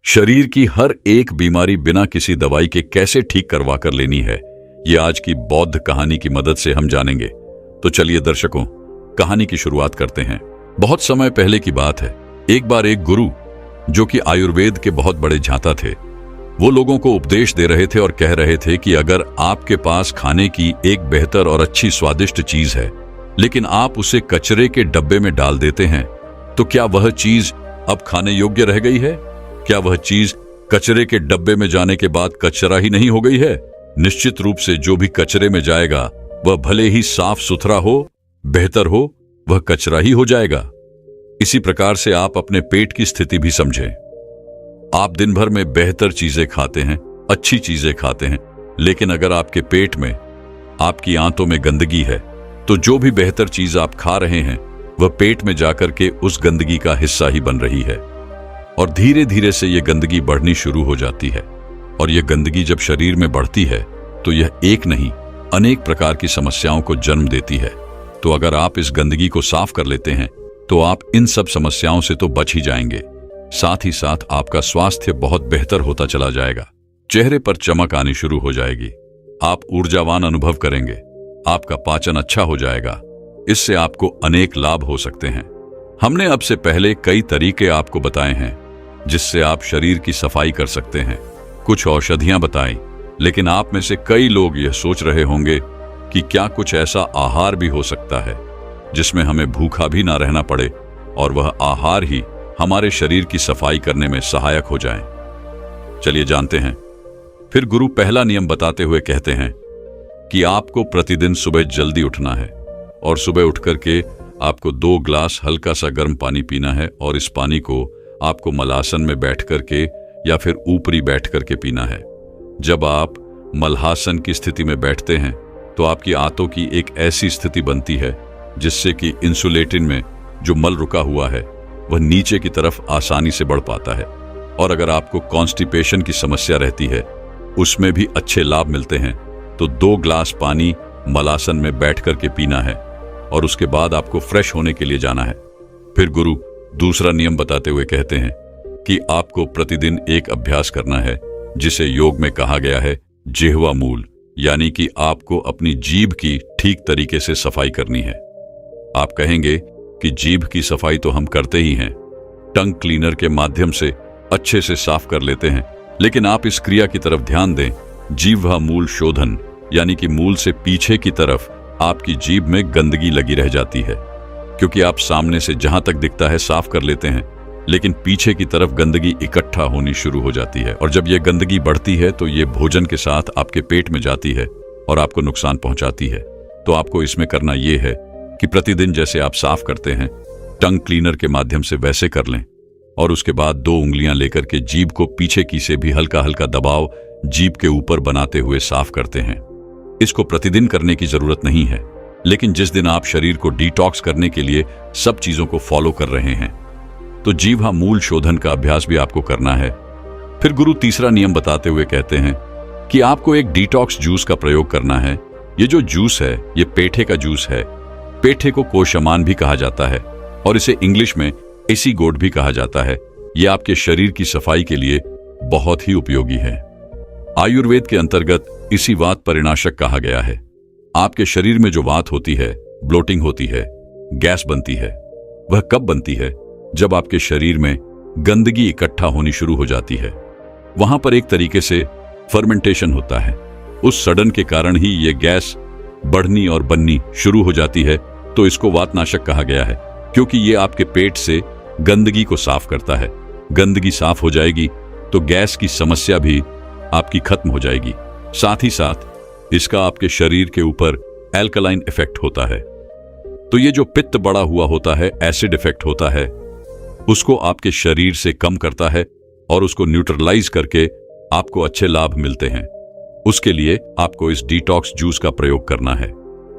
शरीर की हर एक बीमारी बिना किसी दवाई के कैसे ठीक करवा कर लेनी है, ये आज की बौद्ध कहानी की मदद से हम जानेंगे। तो चलिए दर्शकों, कहानी की शुरुआत करते हैं। बहुत समय पहले की बात है। एक बार एक गुरु, जो कि आयुर्वेद के बहुत बड़े झांता थे, वो लोगों को उपदेश दे रहे थे और कह रहे थे कि अगर आपके पास खाने की एक बेहतर और अच्छी स्वादिष्ट चीज है, लेकिन आप उसे कचरे के डब्बे में डाल देते हैं, तो क्या वह चीज अब खाने योग्य रह गई है? क्या वह चीज कचरे के डब्बे में जाने के बाद कचरा ही नहीं हो गई है? निश्चित रूप से जो भी कचरे में जाएगा वह भले ही साफ सुथरा हो, बेहतर हो, वह कचरा ही हो जाएगा। इसी प्रकार से आप अपने पेट की स्थिति भी समझें। आप दिन भर में बेहतर चीजें खाते हैं, अच्छी चीजें खाते हैं, लेकिन अगर आपके पेट में, आपकी आंतों में गंदगी है, तो जो भी बेहतर चीज आप खा रहे हैं वह पेट में जाकर के उस गंदगी का हिस्सा ही बन रही है। और धीरे धीरे से यह गंदगी बढ़नी शुरू हो जाती है। और यह गंदगी जब शरीर में बढ़ती है तो यह एक नहीं, अनेक प्रकार की समस्याओं को जन्म देती है। तो अगर आप इस गंदगी को साफ कर लेते हैं तो आप इन सब समस्याओं से तो बच ही जाएंगे। साथ ही साथ आपका स्वास्थ्य बहुत बेहतर होता चला जाएगा। चेहरे पर चमक आनी शुरू हो जाएगी। आप ऊर्जावान अनुभव करेंगे। आपका पाचन अच्छा हो जाएगा। इससे आपको अनेक लाभ हो सकते हैं। हमने अब से पहले कई तरीके आपको बताए हैं जिससे आप शरीर की सफाई कर सकते हैं। कुछ औषधियां बताई, लेकिन आप में से कई लोग यह सोच रहे होंगे कि क्या कुछ ऐसा आहार भी हो सकता है जिसमें हमें भूखा भी ना रहना पड़े और वह आहार ही हमारे शरीर की सफाई करने में सहायक हो जाए। चलिए जानते हैं। फिर गुरु पहला नियम बताते हुए कहते हैं कि आपको प्रतिदिन सुबह जल्दी उठना है और सुबह उठकर के आपको 2 ग्लास हल्का सा गर्म पानी पीना है और इस पानी को आपको मलासन में बैठ करके या फिर ऊपरी बैठ करके पीना है। जब आप मलहासन की स्थिति में बैठते हैं तो आपकी आंतों की एक ऐसी स्थिति बनती है जिससे कि इंसुलेटिन में जो मल रुका हुआ है वह नीचे की तरफ आसानी से बढ़ पाता है। और अगर आपको कॉन्स्टिपेशन की समस्या रहती है, उसमें भी अच्छे लाभ मिलते हैं। तो 2 ग्लास पानी मलासन में बैठ करके पीना है और उसके बाद आपको फ्रेश होने के लिए जाना है। फिर गुरु दूसरा नियम बताते हुए कहते हैं कि आपको प्रतिदिन एक अभ्यास करना है जिसे योग में कहा गया है जिह्वा मूल, यानी कि आपको अपनी जीभ की ठीक तरीके से सफाई करनी है। आप कहेंगे कि जीभ की सफाई तो हम करते ही हैं, टंग क्लीनर के माध्यम से अच्छे से साफ कर लेते हैं, लेकिन आप इस क्रिया की तरफ ध्यान दें। जिह्वा मूल शोधन, यानी कि मूल से पीछे की तरफ आपकी जीभ में गंदगी लगी रह जाती है, क्योंकि आप सामने से जहां तक दिखता है साफ कर लेते हैं, लेकिन पीछे की तरफ गंदगी इकट्ठा होनी शुरू हो जाती है। और जब यह गंदगी बढ़ती है तो ये भोजन के साथ आपके पेट में जाती है और आपको नुकसान पहुंचाती है। तो आपको इसमें करना यह है कि प्रतिदिन जैसे आप साफ करते हैं, टंग क्लीनर के माध्यम से वैसे कर लें और उसके बाद 2 उंगलियां लेकर के जीभ को पीछे की से भी हल्का हल्का दबाव जीभ के ऊपर बनाते हुए साफ करते हैं। इसको प्रतिदिन करने की जरूरत नहीं है, लेकिन जिस दिन आप शरीर को डिटॉक्स करने के लिए सब चीजों को फॉलो कर रहे हैं तो जिह्वा मूल शोधन का अभ्यास भी आपको करना है। फिर गुरु तीसरा नियम बताते हुए कहते हैं कि आपको एक डिटॉक्स जूस का प्रयोग करना है। ये जो जूस है ये पेठे का जूस है। पेठे को कोशमान भी कहा जाता है और इसे इंग्लिश में एसी गोड भी कहा जाता है। ये आपके शरीर की सफाई के लिए बहुत ही उपयोगी है। आयुर्वेद के अंतर्गत इसी वात परिनाशक कहा गया है। आपके शरीर में जो वात होती है, ब्लोटिंग होती है, गैस बनती है, वह कब बनती है? जब आपके शरीर में गंदगी इकट्ठा होनी शुरू हो जाती है। वहां पर एक तरीके से फर्मेंटेशन होता है। उस सड़न के कारण ही यह गैस बढ़नी और बननी शुरू हो जाती है। तो इसको वातनाशक कहा गया है, क्योंकि यह आपके पेट से गंदगी को साफ करता है। गंदगी साफ हो जाएगी तो गैस की समस्या भी आपकी खत्म हो जाएगी। साथ ही साथ इसका आपके शरीर के ऊपर एल्कलाइन इफेक्ट होता है। तो ये जो पित्त बढ़ा हुआ होता है, एसिड इफेक्ट होता है, उसको आपके शरीर से कम करता है और उसको न्यूट्रलाइज करके आपको अच्छे लाभ मिलते हैं। उसके लिए आपको इस डिटॉक्स जूस का प्रयोग करना है।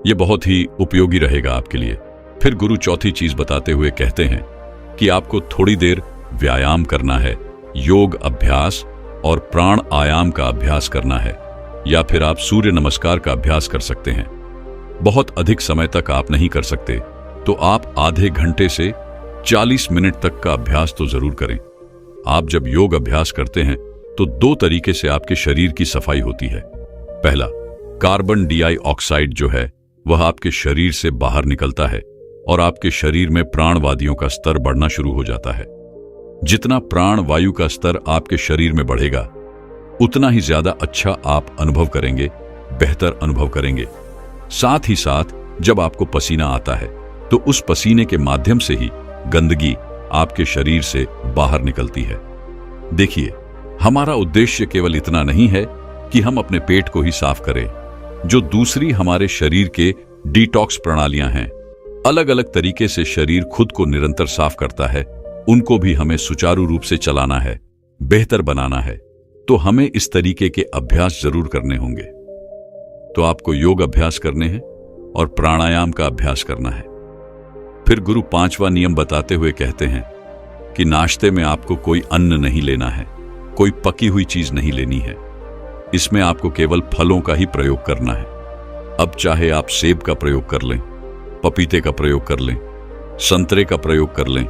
यह बहुत ही उपयोगी रहेगा आपके लिए। फिर गुरु चौथी चीज बताते हुए कहते हैं कि आपको थोड़ी देर व्यायाम करना है। योग अभ्यास और प्राण आयाम का अभ्यास करना है, या फिर आप सूर्य नमस्कार का अभ्यास कर सकते हैं। बहुत अधिक समय तक आप नहीं कर सकते तो आप आधे घंटे से 40 मिनट तक का अभ्यास तो जरूर करें। आप जब योग अभ्यास करते हैं तो दो तरीके से आपके शरीर की सफाई होती है। पहला, कार्बन डाइऑक्साइड जो है वह आपके शरीर से बाहर निकलता है और आपके शरीर में प्राणवादियों का स्तर बढ़ना शुरू हो जाता है। जितना प्राण वायु का स्तर आपके शरीर में बढ़ेगा उतना ही ज्यादा अच्छा आप अनुभव करेंगे, बेहतर अनुभव करेंगे। साथ ही साथ जब आपको पसीना आता है तो उस पसीने के माध्यम से ही गंदगी आपके शरीर से बाहर निकलती है। देखिए, हमारा उद्देश्य केवल इतना नहीं है कि हम अपने पेट को ही साफ करें। जो दूसरी हमारे शरीर के डिटॉक्स प्रणालियां हैं, अलग अलग तरीके से शरीर खुद को निरंतर साफ करता है, उनको भी हमें सुचारू रूप से चलाना है, बेहतर बनाना है। तो हमें इस तरीके के अभ्यास जरूर करने होंगे। तो आपको योग अभ्यास करने हैं और प्राणायाम का अभ्यास करना है। फिर गुरु 5वां नियम बताते हुए कहते हैं कि नाश्ते में आपको कोई अन्न नहीं लेना है, कोई पकी हुई चीज नहीं लेनी है। इसमें आपको केवल फलों का ही प्रयोग करना है। अब चाहे आप सेब का प्रयोग कर लें, पपीते का प्रयोग कर लें, संतरे का प्रयोग कर लें,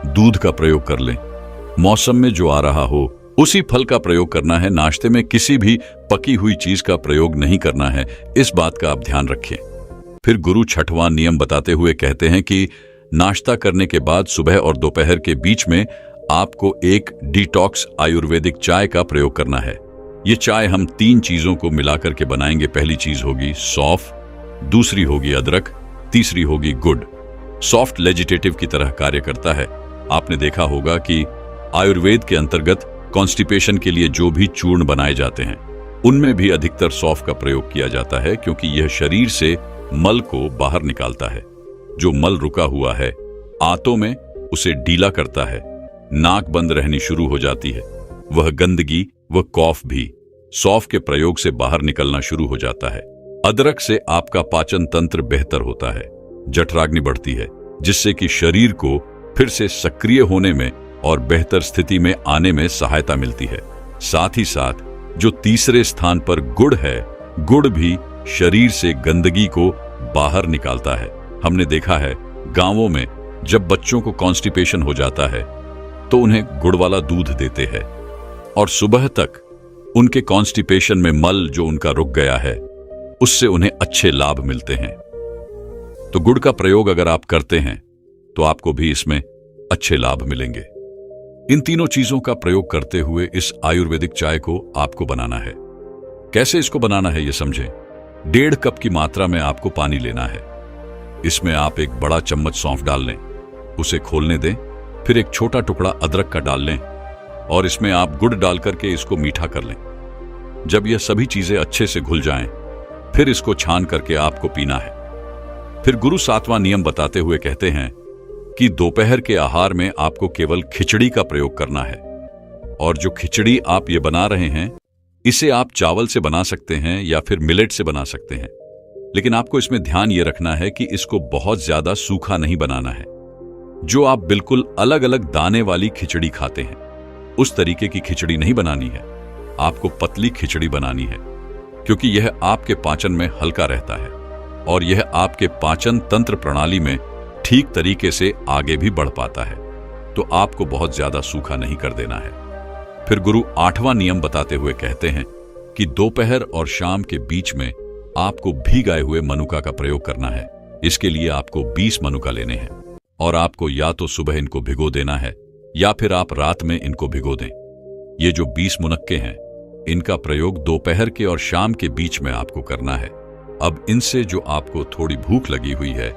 दूध का प्रयोग कर लें, मौसम में जो आ रहा हो उसी फल का प्रयोग करना है। नाश्ते में किसी भी पकी हुई चीज का प्रयोग नहीं करना है, इस बात का आप ध्यान रखें। फिर गुरु 6वां नियम बताते हुए कहते हैं कि नाश्ता करने के बाद सुबह और दोपहर के बीच में आपको एक डिटॉक्स आयुर्वेदिक चाय का प्रयोग करना है। ये चाय हम 3 चीजों को मिलाकर के बनाएंगे। पहली चीज होगी सौंफ, दूसरी होगी अदरक, तीसरी होगी गुड़। सॉफ्ट लेजिटेटिव की तरह कार्य करता है। आपने देखा होगा कि आयुर्वेद के अंतर्गत कॉन्स्टिपेशन के लिए जो भी चूर्ण बनाए जाते हैं उनमें भी अधिकतर सौंफ का प्रयोग किया जाता है, क्योंकि यह शरीर से मल को बाहर निकालता है। जो मल रुका हुआ है आंतों में उसे ढीला करता है, नाक बंद रहनी शुरू हो जाती है, वह गंदगी व कॉफ भी सौंफ के प्रयोग से बाहर निकलना शुरू हो जाता है। अदरक से आपका पाचन तंत्र बेहतर होता है, जठराग्नि बढ़ती है, जिससे कि शरीर को फिर से सक्रिय होने में और बेहतर स्थिति में आने में सहायता मिलती है। साथ ही साथ जो तीसरे स्थान पर गुड़ है, गुड़ भी शरीर से गंदगी को बाहर निकालता है। हमने देखा है गांवों में जब बच्चों को कॉन्स्टिपेशन हो जाता है तो उन्हें गुड़ वाला दूध देते हैं और सुबह तक उनके कॉन्स्टिपेशन में मल जो उनका रुक गया है उससे उन्हें अच्छे लाभ मिलते हैं। तो गुड़ का प्रयोग अगर आप करते हैं तो आपको भी इसमें अच्छे लाभ मिलेंगे। इन तीनों चीजों का प्रयोग करते हुए इस आयुर्वेदिक चाय को आपको बनाना है। कैसे इसको बनाना है ये समझें। 1.5 कप की मात्रा में आपको पानी लेना है। इसमें आप एक बड़ा चम्मच सौंफ डाल लें, उसे खोलने दें, फिर एक छोटा टुकड़ा अदरक का डाल लें और इसमें आप गुड़ डाल करके इसको मीठा कर लें। जब यह सभी चीजें अच्छे से घुल जाएं, फिर इसको छान करके आपको पीना है। फिर गुरु 7वां नियम बताते हुए कहते हैं कि दोपहर के आहार में आपको केवल खिचड़ी का प्रयोग करना है। और जो खिचड़ी आप ये बना रहे हैं इसे आप चावल से बना सकते हैं या फिर मिलेट से बना सकते हैं, लेकिन आपको इसमें ध्यान ये रखना है कि इसको बहुत ज्यादा सूखा नहीं बनाना है। जो आप बिल्कुल अलग अलग दाने वाली खिचड़ी खाते हैं उस तरीके की खिचड़ी नहीं बनानी है। आपको पतली खिचड़ी बनानी है, क्योंकि यह आपके पाचन में हल्का रहता है और यह आपके पाचन तंत्र प्रणाली में ठीक तरीके से आगे भी बढ़ पाता है। तो आपको बहुत ज्यादा सूखा नहीं कर देना है। फिर गुरु 8वां नियम बताते हुए कहते हैं कि दोपहर और शाम के बीच में आपको भीगाए हुए मनुका का प्रयोग करना है। इसके लिए आपको 20 मनुका लेने हैं और आपको या तो सुबह इनको भिगो देना है या फिर आप रात में इनको भिगो दें। ये जो 20 मुनक्के हैं इनका प्रयोग दोपहर के और शाम के बीच में आपको करना है। अब इनसे जो आपको थोड़ी भूख लगी हुई है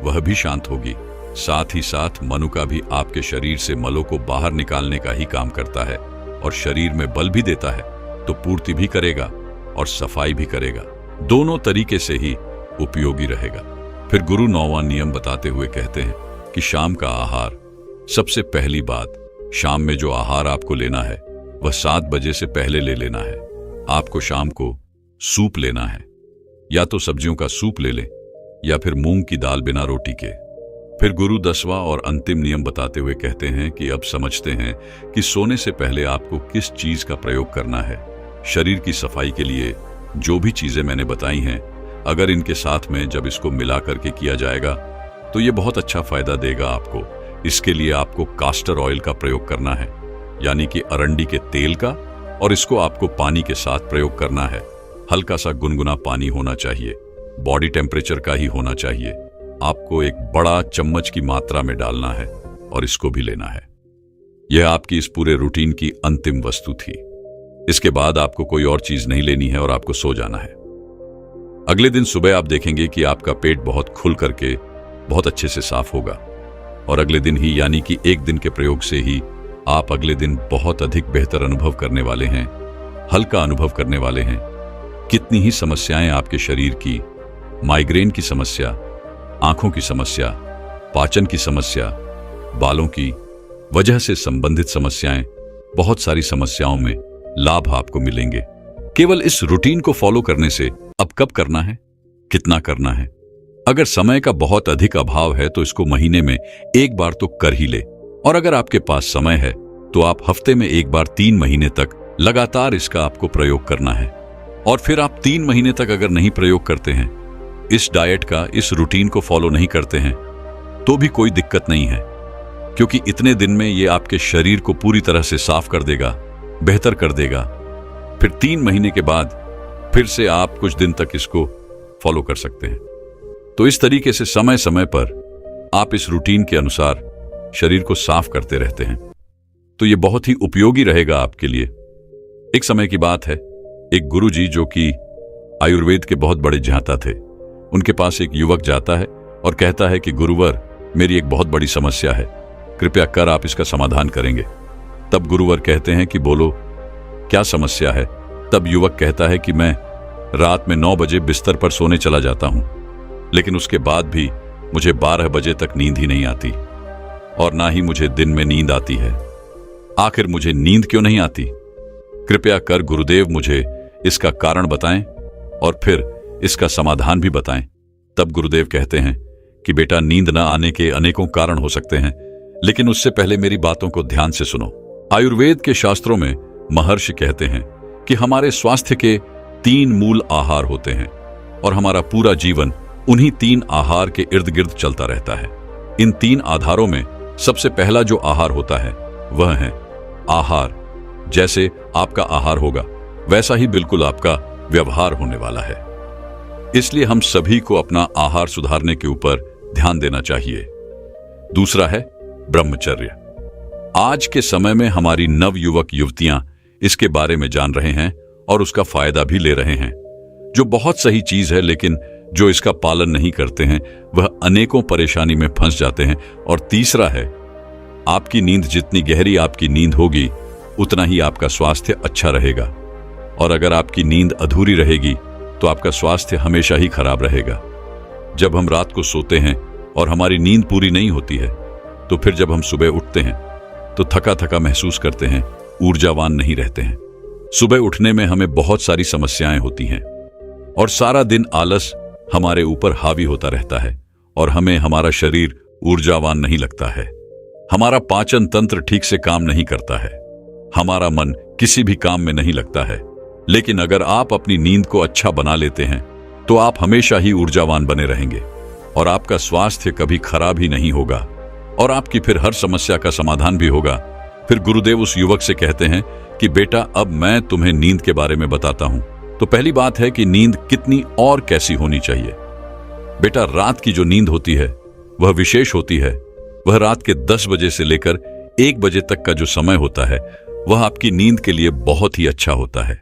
वह भी शांत होगी। साथ ही साथ मनुका भी आपके शरीर से मलों को बाहर निकालने का ही काम करता है और शरीर में बल भी देता है, तो पूर्ति भी करेगा और सफाई भी करेगा। दोनों तरीके से ही उपयोगी रहेगा। फिर गुरु 9वां नियम बताते हुए कहते हैं कि शाम का आहार, सबसे पहली बात, शाम में जो आहार आपको लेना है वह 7 बजे से पहले ले लेना है। आपको शाम को सूप लेना है, या तो सब्जियों का सूप ले लें या फिर मूंग की दाल बिना रोटी के। फिर गुरु 10वां और अंतिम नियम बताते हुए कहते हैं कि अब समझते हैं कि सोने से पहले आपको किस चीज का प्रयोग करना है। शरीर की सफाई के लिए जो भी चीजें मैंने बताई हैं, अगर इनके साथ में जब इसको मिला करके किया जाएगा तो ये बहुत अच्छा फायदा देगा आपको। इसके लिए आपको कास्टर ऑयल का प्रयोग करना है, यानी कि अरंडी के तेल का, और इसको आपको पानी के साथ प्रयोग करना है। हल्का सा गुनगुना पानी होना चाहिए, बॉडी टेम्परेचर का ही होना चाहिए। आपको एक बड़ा चम्मच की मात्रा में डालना है और इसको भी लेना है। यह आपकी इस पूरे रूटीन की अंतिम वस्तु थी। इसके बाद आपको कोई और चीज नहीं लेनी है और आपको सो जाना है। अगले दिन सुबह आप देखेंगे कि आपका पेट बहुत खुल करके बहुत अच्छे से साफ होगा, और अगले दिन ही यानी कि एक दिन के प्रयोग से ही आप अगले दिन बहुत अधिक बेहतर अनुभव करने वाले हैं, हल्का अनुभव करने वाले हैं। कितनी ही समस्याएं आपके शरीर की, माइग्रेन की समस्या, आंखों की समस्या, पाचन की समस्या, बालों की वजह से संबंधित समस्याएं, बहुत सारी समस्याओं में लाभ आपको मिलेंगे केवल इस रूटीन को फॉलो करने से। अब कब करना है, कितना करना है? अगर समय का बहुत अधिक अभाव है तो इसको महीने में एक बार तो कर ही ले, और अगर आपके पास समय है तो आप हफ्ते में एक बार 3 महीने तक लगातार इसका आपको प्रयोग करना है। और फिर आप 3 महीने तक अगर नहीं प्रयोग करते हैं, इस डाइट का, इस रूटीन को फॉलो नहीं करते हैं, तो भी कोई दिक्कत नहीं है, क्योंकि इतने दिन में ये आपके शरीर को पूरी तरह से साफ कर देगा, बेहतर कर देगा। फिर 3 महीने के बाद फिर से आप कुछ दिन तक इसको फॉलो कर सकते हैं। तो इस तरीके से समय समय पर आप इस रूटीन के अनुसार शरीर को साफ करते रहते हैं, तो ये बहुत ही उपयोगी रहेगा आपके लिए। एक समय की बात है, एक गुरुजी जो कि आयुर्वेद के बहुत बड़े जानता थे, उनके पास एक युवक जाता है और कहता है कि गुरुवर, मेरी एक बहुत बड़ी समस्या है, कृपया कर आप इसका समाधान करेंगे। तब गुरुवर कहते हैं कि बोलो क्या समस्या है। तब युवक कहता है कि मैं रात में 9 बजे बिस्तर पर सोने चला जाता हूं, लेकिन उसके बाद भी मुझे 12 बजे तक नींद ही नहीं आती, और ना ही मुझे दिन में नींद आती है। आखिर मुझे नींद क्यों नहीं आती? कृपया कर गुरुदेव मुझे इसका कारण बताएं और फिर इसका समाधान भी बताएं। तब गुरुदेव कहते हैं कि बेटा, नींद न आने के अनेकों कारण हो सकते हैं, लेकिन उससे पहले मेरी बातों को ध्यान से सुनो। आयुर्वेद के शास्त्रों में महर्षि कहते हैं कि हमारे स्वास्थ्य के 3 मूल आहार होते हैं, और हमारा पूरा जीवन उन्हीं 3 आहार के इर्द गिर्द चलता रहता है। इन 3 आधारों में सबसे पहला जो आहार होता है वह है आहार। जैसे आपका आहार होगा वैसा ही बिल्कुल आपका व्यवहार होने वाला है। इसलिए हम सभी को अपना आहार सुधारने के ऊपर ध्यान देना चाहिए। दूसरा है ब्रह्मचर्य। आज के समय में हमारी नवयुवक युवतियां इसके बारे में जान रहे हैं और उसका फायदा भी ले रहे हैं, जो बहुत सही चीज है, लेकिन जो इसका पालन नहीं करते हैं वह अनेकों परेशानी में फंस जाते हैं। और तीसरा है, आपकी नींद जितनी गहरी आपकी नींद होगी उतना ही आपका स्वास्थ्य अच्छा रहेगा, और अगर आपकी नींद अधूरी रहेगी तो आपका स्वास्थ्य हमेशा ही खराब रहेगा। जब हम रात को सोते हैं और हमारी नींद पूरी नहीं होती है, तो फिर जब हम सुबह उठते हैं तो थका थका महसूस करते हैं, ऊर्जावान नहीं रहते हैं। सुबह उठने में हमें बहुत सारी समस्याएं होती हैं, और सारा दिन आलस हमारे ऊपर हावी होता रहता है, और हमें हमारा शरीर ऊर्जावान नहीं लगता है। हमारा पाचन तंत्र ठीक से काम नहीं करता है, हमारा मन किसी भी काम में नहीं लगता है। लेकिन अगर आप अपनी नींद को अच्छा बना लेते हैं तो आप हमेशा ही ऊर्जावान बने रहेंगे, और आपका स्वास्थ्य कभी खराब ही नहीं होगा, और आपकी फिर हर समस्या का समाधान भी होगा। फिर गुरुदेव उस युवक से कहते हैं कि बेटा, अब मैं तुम्हें नींद के बारे में बताता हूं। तो पहली बात है कि नींद कितनी और कैसी होनी चाहिए। बेटा, रात की जो नींद होती है वह विशेष होती है। वह रात के 10 बजे से लेकर 1 बजे तक का जो समय होता है वह आपकी नींद के लिए बहुत ही अच्छा होता है।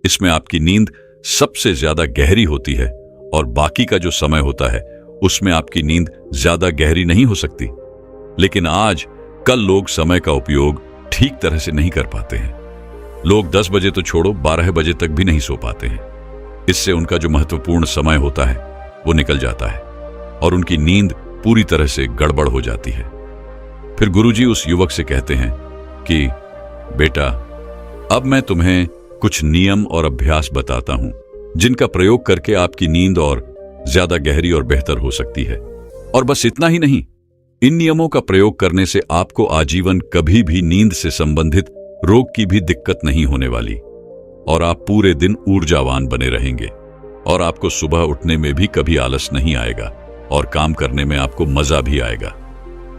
इसमें आपकी नींद सबसे ज्यादा गहरी होती है, और बाकी का जो समय होता है उसमें आपकी नींद ज्यादा गहरी नहीं हो सकती। लेकिन आज कल लोग समय का उपयोग ठीक तरह से नहीं कर पाते हैं। लोग 10 बजे तो छोड़ो 12 बजे तक भी नहीं सो पाते हैं। इससे उनका जो महत्वपूर्ण समय होता है वो निकल जाता है, और उनकी नींद पूरी तरह से गड़बड़ हो जाती है। फिर गुरुजी उस युवक से कहते हैं कि बेटा, अब मैं तुम्हें कुछ नियम और अभ्यास बताता हूं, जिनका प्रयोग करके आपकी नींद और ज्यादा गहरी और बेहतर हो सकती है। और बस इतना ही नहीं, इन नियमों का प्रयोग करने से आपको आजीवन कभी भी नींद से संबंधित रोग की भी दिक्कत नहीं होने वाली, और आप पूरे दिन ऊर्जावान बने रहेंगे, और आपको सुबह उठने में भी कभी आलस नहीं आएगा, और काम करने में आपको मजा भी आएगा।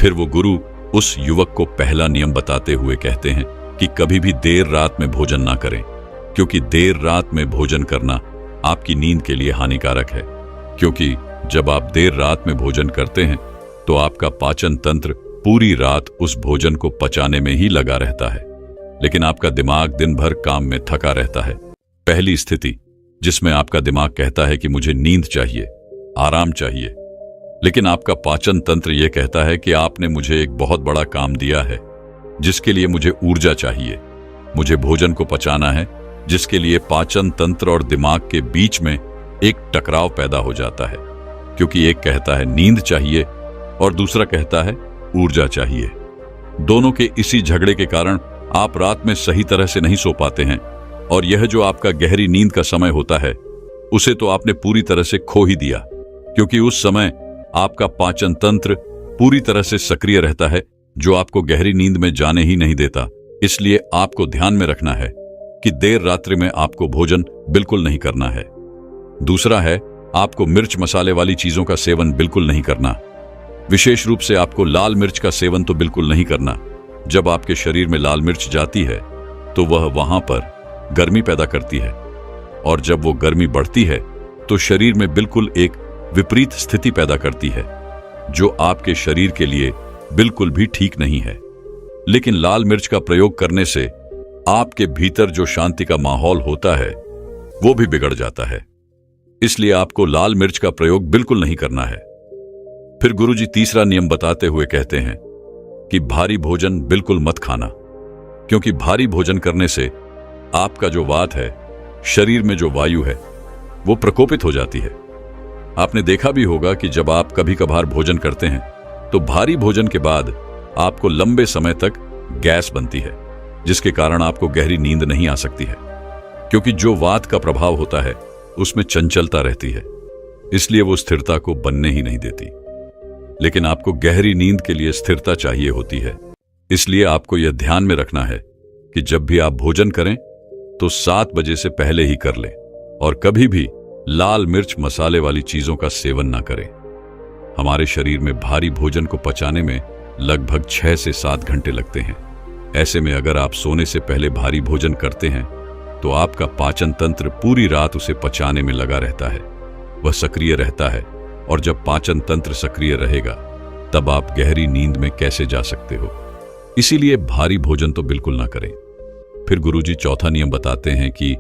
फिर वो गुरु उस युवक को पहला नियम बताते हुए कहते हैं कि कभी भी देर रात में भोजन ना करें, क्योंकि देर रात में भोजन करना आपकी नींद के लिए हानिकारक है। क्योंकि जब आप देर रात में भोजन करते हैं तो आपका पाचन तंत्र पूरी रात उस भोजन को पचाने में ही लगा रहता है, लेकिन आपका दिमाग दिन भर काम में थका रहता है। पहली स्थिति जिसमें आपका दिमाग कहता है कि मुझे नींद चाहिए, आराम चाहिए, लेकिन आपका पाचन तंत्र यह कहता है कि आपने मुझे एक बहुत बड़ा काम दिया है जिसके लिए मुझे ऊर्जा चाहिए, मुझे भोजन को पचाना है, जिसके लिए पाचन तंत्र और दिमाग के बीच में एक टकराव पैदा हो जाता है, क्योंकि एक कहता है नींद चाहिए और दूसरा कहता है ऊर्जा चाहिए। दोनों के इसी झगड़े के कारण आप रात में सही तरह से नहीं सो पाते हैं, और यह जो आपका गहरी नींद का समय होता है उसे तो आपने पूरी तरह से खो ही दिया, क्योंकि उस समय आपका पाचन तंत्र पूरी तरह से सक्रिय रहता है, जो आपको गहरी नींद में जाने ही नहीं देता। इसलिए आपको ध्यान में रखना है कि देर रात्रि में आपको भोजन बिल्कुल नहीं करना है। दूसरा है, आपको मिर्च मसाले वाली चीजों का सेवन बिल्कुल नहीं करना। विशेष रूप से आपको लाल मिर्च का सेवन तो बिल्कुल नहीं करना। जब आपके शरीर में लाल मिर्च जाती है तो वह वहां पर गर्मी पैदा करती है, और जब वो गर्मी बढ़ती है तो शरीर में बिल्कुल एक विपरीत स्थिति पैदा करती है, जो आपके शरीर के लिए बिल्कुल भी ठीक नहीं है। लेकिन लाल मिर्च का प्रयोग करने से आपके भीतर जो शांति का माहौल होता है वो भी बिगड़ जाता है। इसलिए आपको लाल मिर्च का प्रयोग बिल्कुल नहीं करना है। फिर गुरुजी तीसरा नियम बताते हुए कहते हैं कि भारी भोजन बिल्कुल मत खाना, क्योंकि भारी भोजन करने से आपका जो वात है, शरीर में जो वायु है, वो प्रकोपित हो जाती है। आपने देखा भी होगा कि जब आप कभी कभार भोजन करते हैं तो भारी भोजन के बाद आपको लंबे समय तक गैस बनती है, जिसके कारण आपको गहरी नींद नहीं आ सकती है, क्योंकि जो वात का प्रभाव होता है उसमें चंचलता रहती है, इसलिए वो स्थिरता को बनने ही नहीं देती। लेकिन आपको गहरी नींद के लिए स्थिरता चाहिए होती है, इसलिए आपको यह ध्यान में रखना है कि जब भी आप भोजन करें तो 7 बजे से पहले ही कर लें, और कभी भी लाल मिर्च मसाले वाली चीजों का सेवन ना करें। हमारे शरीर में भारी भोजन को पचाने में लगभग 6 से 7 घंटे लगते हैं। ऐसे में अगर आप सोने से पहले भारी भोजन करते हैं तो आपका पाचन तंत्र पूरी रात उसे पचाने में लगा रहता है, वह सक्रिय रहता है, और जब पाचन तंत्र सक्रिय रहेगा तब आप गहरी नींद में कैसे जा सकते हो। इसीलिए भारी भोजन तो बिल्कुल ना करें। फिर गुरुजी चौथा नियम बताते हैं कि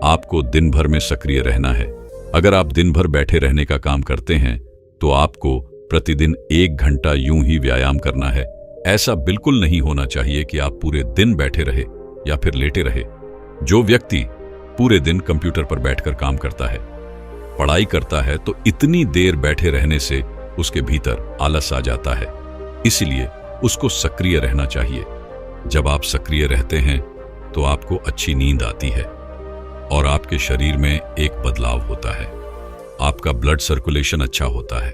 आपको दिन भर में सक्रिय रहना है। अगर आप दिन भर बैठे रहने का काम करते हैं तो आपको प्रतिदिन 1 घंटा यूं ही व्यायाम करना है। ऐसा बिल्कुल नहीं होना चाहिए कि आप पूरे दिन बैठे रहे या फिर लेटे रहे। जो व्यक्ति पूरे दिन कंप्यूटर पर बैठकर काम करता है, पढ़ाई करता है, तो इतनी देर बैठे रहने से उसके भीतर आलस आ जाता है। इसीलिए उसको सक्रिय रहना चाहिए। जब आप सक्रिय रहते हैं तो आपको अच्छी नींद आती है और आपके शरीर में एक बदलाव होता है। आपका ब्लड सर्कुलेशन अच्छा होता है,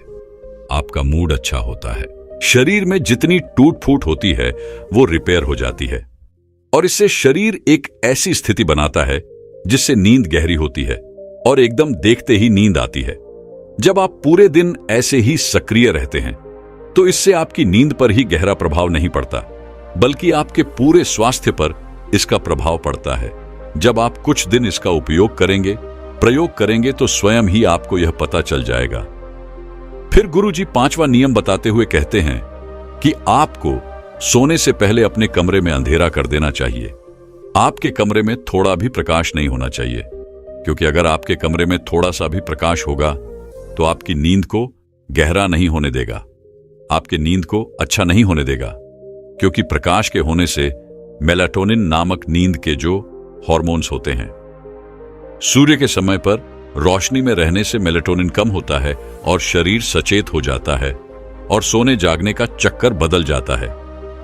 आपका मूड अच्छा होता है, शरीर में जितनी टूट फूट होती है वो रिपेयर हो जाती है, और इससे शरीर एक ऐसी स्थिति बनाता है जिससे नींद गहरी होती है और एकदम देखते ही नींद आती है। जब आप पूरे दिन ऐसे ही सक्रिय रहते हैं तो इससे आपकी नींद पर ही गहरा प्रभाव नहीं पड़ता, बल्कि आपके पूरे स्वास्थ्य पर इसका प्रभाव पड़ता है। जब आप कुछ दिन इसका प्रयोग करेंगे तो स्वयं ही आपको यह पता चल जाएगा। फिर गुरुजी 5वां नियम बताते हुए कहते हैं कि आपको सोने से पहले अपने कमरे में अंधेरा कर देना चाहिए। आपके कमरे में थोड़ा भी प्रकाश नहीं होना चाहिए, क्योंकि अगर आपके कमरे में थोड़ा सा भी प्रकाश होगा तो आपकी नींद को गहरा नहीं होने देगा, आपकी नींद को अच्छा नहीं होने देगा, क्योंकि प्रकाश के होने से मेलाटोनिन नामक नींद के जो हार्मोन्स होते हैं, सूर्य के समय पर रोशनी में रहने से मेलाटोनिन कम होता है और शरीर सचेत हो जाता है और सोने जागने का चक्कर बदल जाता है।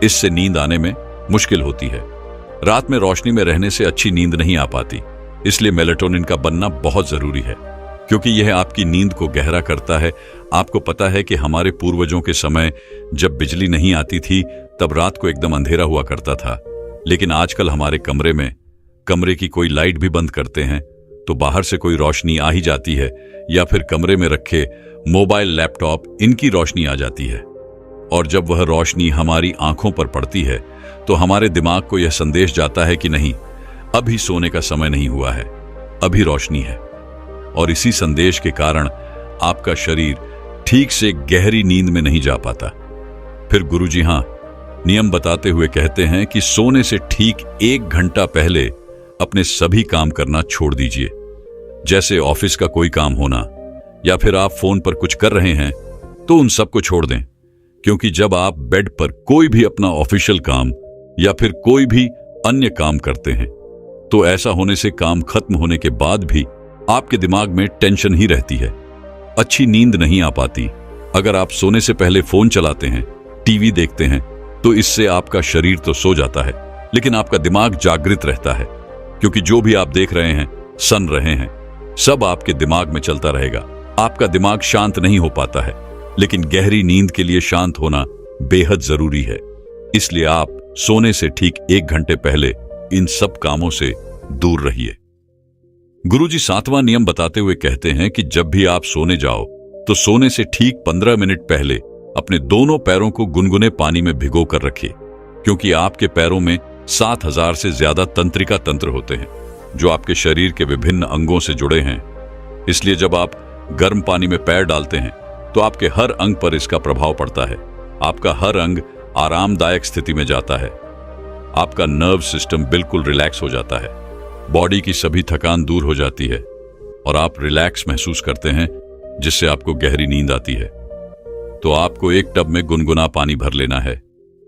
इससे नींद आने में मुश्किल होती है। रात में रोशनी में रहने से अच्छी नींद नहीं आ पाती, इसलिए मेलाटोनिन का बनना बहुत जरूरी है, क्योंकि यह आपकी नींद को गहरा करता है। आपको पता है कि हमारे पूर्वजों के समय जब बिजली नहीं आती थी तब रात को एकदम अंधेरा हुआ करता था, लेकिन आजकल हमारे कमरे की कोई लाइट भी बंद करते हैं तो बाहर से कोई रोशनी आ ही जाती है, या फिर कमरे में रखे मोबाइल, लैपटॉप, इनकी रोशनी आ जाती है, और जब वह रोशनी हमारी आंखों पर पड़ती है तो हमारे दिमाग को यह संदेश जाता है कि नहीं, अभी सोने का समय नहीं हुआ है, अभी रोशनी है। और इसी संदेश के कारण आपका शरीर ठीक से गहरी नींद में नहीं जा पाता। फिर गुरुजी नियम बताते हुए कहते हैं कि सोने से ठीक 1 घंटा पहले अपने सभी काम करना छोड़ दीजिए, जैसे ऑफिस का कोई काम होना या फिर आप फोन पर कुछ कर रहे हैं तो उन सबको छोड़ दें। क्योंकि जब आप बेड पर कोई भी अपना ऑफिशियल काम या फिर कोई भी अन्य काम करते हैं तो ऐसा होने से काम खत्म होने के बाद भी आपके दिमाग में टेंशन ही रहती है, अच्छी नींद नहीं आ पाती। अगर आप सोने से पहले फोन चलाते हैं, टीवी देखते हैं, तो इससे आपका शरीर तो सो जाता है लेकिन आपका दिमाग जागृत रहता है, क्योंकि जो भी आप देख रहे हैं, सुन रहे हैं, सब आपके दिमाग में चलता रहेगा। आपका दिमाग शांत नहीं हो पाता है, लेकिन गहरी नींद के लिए शांत होना बेहद जरूरी है। इसलिए आप सोने से ठीक 1 घंटे पहले इन सब कामों से दूर रहिए। गुरुजी 7वां नियम बताते हुए कहते हैं कि जब भी आप सोने जाओ तो सोने से ठीक 15 मिनट पहले अपने दोनों पैरों को गुनगुने पानी में भिगो कर रखिए, क्योंकि आपके पैरों में 7000 से ज्यादा तंत्रिका तंत्र होते हैं जो आपके शरीर के विभिन्न अंगों से जुड़े हैं। इसलिए जब आप गर्म पानी में पैर डालते हैं तो आपके हर अंग पर इसका प्रभाव पड़ता है। आपका हर अंग आरामदायक स्थिति में जाता है, आपका नर्व सिस्टम बिल्कुल रिलैक्स हो जाता है, बॉडी की सभी थकान दूर हो जाती है और आप रिलैक्स महसूस करते हैं, जिससे आपको गहरी नींद आती है। तो आपको एक टब में गुनगुना पानी भर लेना है।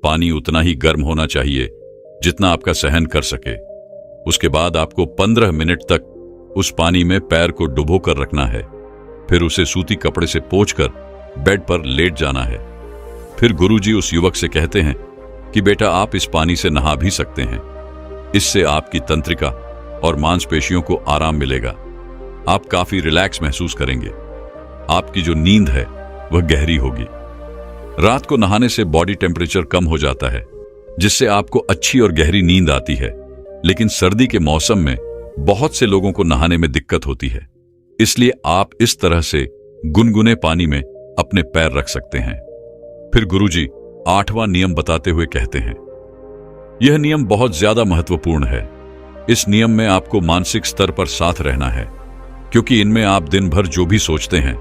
पानी उतना ही गर्म होना चाहिए जितना आपका सहन कर सके। उसके बाद आपको 15 मिनट तक उस पानी में पैर को डुबो कर रखना है। फिर उसे सूती कपड़े से पोंछकर बेड पर लेट जाना है। फिर गुरुजी उस युवक से कहते हैं कि बेटा, आप इस पानी से नहा भी सकते हैं। इससे आपकी तंत्रिका और मांसपेशियों को आराम मिलेगा। आप काफी रिलैक्स महसूस करेंगे। आपकी जो नींद है वह गहरी होगी। रात को नहाने से बॉडी टेम्परेचर कम हो जाता है, जिससे आपको अच्छी और गहरी नींद आती है। लेकिन सर्दी के मौसम में बहुत से लोगों को नहाने में दिक्कत होती है, इसलिए आप इस तरह से गुनगुने पानी में अपने पैर रख सकते हैं। फिर गुरुजी 8वां नियम बताते हुए कहते हैं, यह नियम बहुत ज्यादा महत्वपूर्ण है। इस नियम में आपको मानसिक स्तर पर साथ रहना है, क्योंकि इनमें आप दिन भर जो भी सोचते हैं,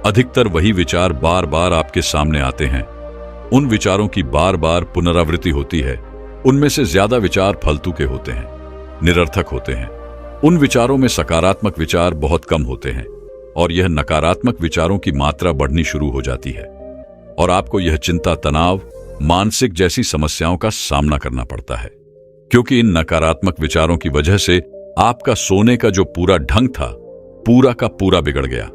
अधिकतर वही विचार बार बार आपके सामने आते हैं। उन विचारों की बार बार पुनरावृत्ति होती है। उनमें से ज्यादा विचार फालतू के होते हैं, निरर्थक होते हैं। उन विचारों में सकारात्मक विचार बहुत कम होते हैं और यह नकारात्मक विचारों की मात्रा बढ़नी शुरू हो जाती है और आपको यह चिंता, तनाव, मानसिक जैसी समस्याओं का सामना करना पड़ता है, क्योंकि इन नकारात्मक विचारों की वजह से आपका सोने का जो पूरा ढंग था, पूरा का पूरा बिगड़ गया।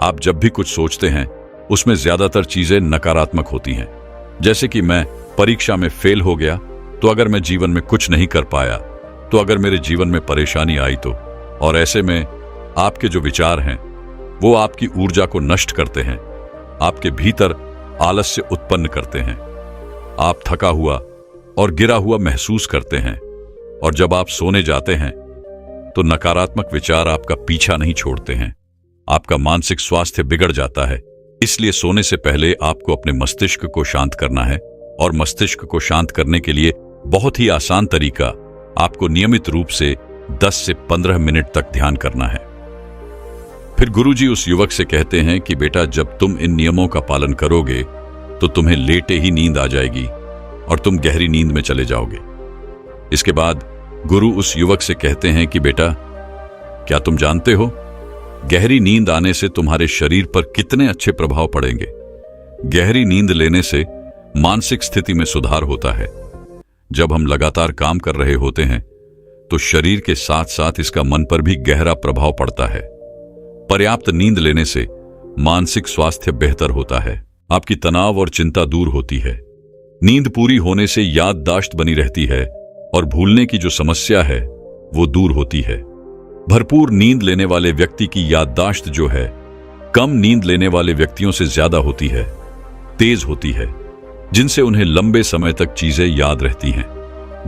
आप जब भी कुछ सोचते हैं उसमें ज्यादातर चीजें नकारात्मक होती हैं। जैसे कि मैं परीक्षा में फेल हो गया तो अगर मैं जीवन में कुछ नहीं कर पाया, तो अगर मेरे जीवन में परेशानी आई तो। और ऐसे में आपके जो विचार हैं वो आपकी ऊर्जा को नष्ट करते हैं, आपके भीतर आलस्य उत्पन्न करते हैं। आप थका हुआ और गिरा हुआ महसूस करते हैं और जब आप सोने जाते हैं तो नकारात्मक विचार आपका पीछा नहीं छोड़ते हैं। आपका मानसिक स्वास्थ्य बिगड़ जाता है। इसलिए सोने से पहले आपको अपने मस्तिष्क को शांत करना है और मस्तिष्क को शांत करने के लिए बहुत ही आसान तरीका, आपको नियमित रूप से 10 से 15 मिनट तक ध्यान करना है। फिर गुरुजी उस युवक से कहते हैं कि बेटा, जब तुम इन नियमों का पालन करोगे तो तुम्हें लेटे ही नींद आ जाएगी और तुम गहरी नींद में चले जाओगे। इसके बाद गुरु उस युवक से कहते हैं कि बेटा, क्या तुम जानते हो गहरी नींद आने से तुम्हारे शरीर पर कितने अच्छे प्रभाव पड़ेंगे? गहरी नींद लेने से मानसिक स्थिति में सुधार होता है। जब हम लगातार काम कर रहे होते हैं तो शरीर के साथ साथ इसका मन पर भी गहरा प्रभाव पड़ता है। पर्याप्त नींद लेने से मानसिक स्वास्थ्य बेहतर होता है, आपकी तनाव और चिंता दूर होती है। नींद पूरी होने से याददाश्त बनी रहती है और भूलने की जो समस्या है वो दूर होती है। भरपूर नींद लेने वाले व्यक्ति की याददाश्त जो है कम नींद लेने वाले व्यक्तियों से ज्यादा होती है, तेज होती है, जिनसे उन्हें लंबे समय तक चीजें याद रहती हैं।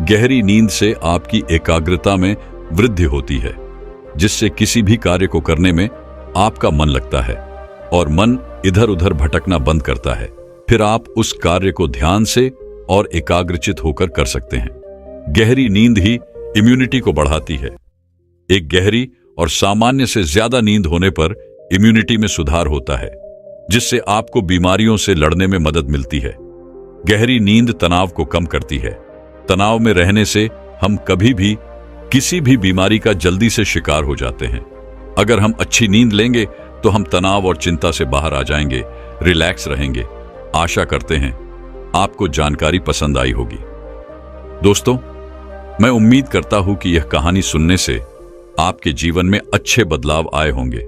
गहरी नींद से आपकी एकाग्रता में वृद्धि होती है, जिससे किसी भी कार्य को करने में आपका मन लगता है और मन इधर उधर भटकना बंद करता है। फिर आप उस कार्य को ध्यान से और एकाग्रचित होकर कर सकते हैं। गहरी नींद ही इम्यूनिटी को बढ़ाती है। एक गहरी और सामान्य से ज्यादा नींद होने पर इम्यूनिटी में सुधार होता है, जिससे आपको बीमारियों से लड़ने में मदद मिलती है। गहरी नींद तनाव को कम करती है। तनाव में रहने से हम कभी भी किसी भी बीमारी का जल्दी से शिकार हो जाते हैं। अगर हम अच्छी नींद लेंगे तो हम तनाव और चिंता से बाहर आ जाएंगे, रिलैक्स रहेंगे। आशा करते हैं आपको जानकारी पसंद आई होगी। दोस्तों, मैं उम्मीद करता हूं कि यह कहानी सुनने से आपके जीवन में अच्छे बदलाव आए होंगे।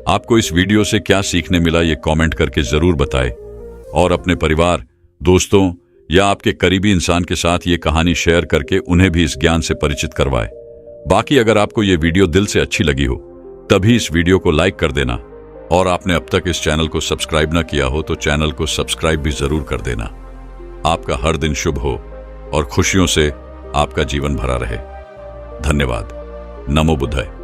आपको इस वीडियो से क्या सीखने मिला ये कमेंट करके जरूर बताएं और अपने परिवार, दोस्तों या आपके करीबी इंसान के साथ ये कहानी शेयर करके उन्हें भी इस ज्ञान से परिचित करवाएं। बाकी अगर आपको ये वीडियो दिल से अच्छी लगी हो तभी इस वीडियो को लाइक कर देना, और आपने अब तक इस चैनल को सब्सक्राइब ना किया हो तो चैनल को सब्सक्राइब भी जरूर कर देना। आपका हर दिन शुभ हो और खुशियों से आपका जीवन भरा रहे। धन्यवाद। नमो बुद्धाय।